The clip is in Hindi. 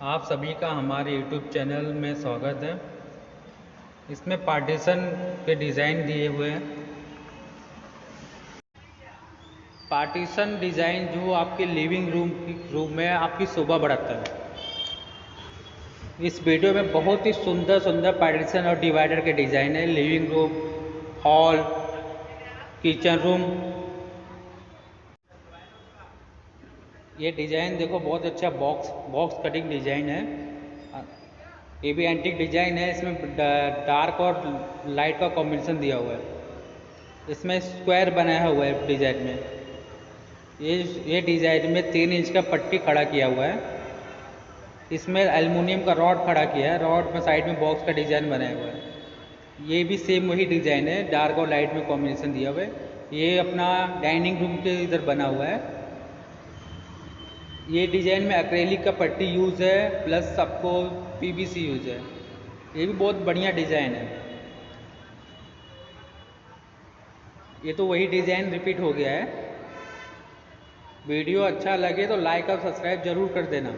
आप सभी का हमारे YouTube चैनल में स्वागत है। इसमें पार्टीशन के डिज़ाइन दिए हुए हैं। पार्टीशन डिज़ाइन जो आपके लिविंग रूम में आपकी शोभा बढ़ाता है। इस वीडियो में बहुत ही सुंदर सुंदर पार्टीशन और डिवाइडर के डिज़ाइन है। Living room, hall, kitchen room. ये डिज़ाइन देखो, बहुत अच्छा बॉक्स कटिंग डिज़ाइन है। ये भी एंटीक डिज़ाइन है। इसमें डार्क और लाइट का कॉम्बिनेशन दिया हुआ है। इसमें स्क्वायर बनाया हुआ है डिज़ाइन में। ये डिज़ाइन में 3 इंच का पट्टी खड़ा किया हुआ है। इसमें एल्युमिनियम का रॉड खड़ा किया है। रॉड में साइड में बॉक्स का डिज़ाइन बनाया हुआ है। ये भी सेम वही डिज़ाइन है, डार्क और लाइट में कॉम्बिनेशन दिया हुआ है। ये अपना डाइनिंग रूम के इधर बना हुआ है। ये डिज़ाइन में एक्रेलिक का पट्टी यूज़ है, प्लस आपको पीवीसी यूज़ है। ये भी बहुत बढ़िया डिज़ाइन है। ये तो वही डिज़ाइन रिपीट हो गया है। वीडियो अच्छा लगे तो लाइक और सब्सक्राइब ज़रूर कर देना।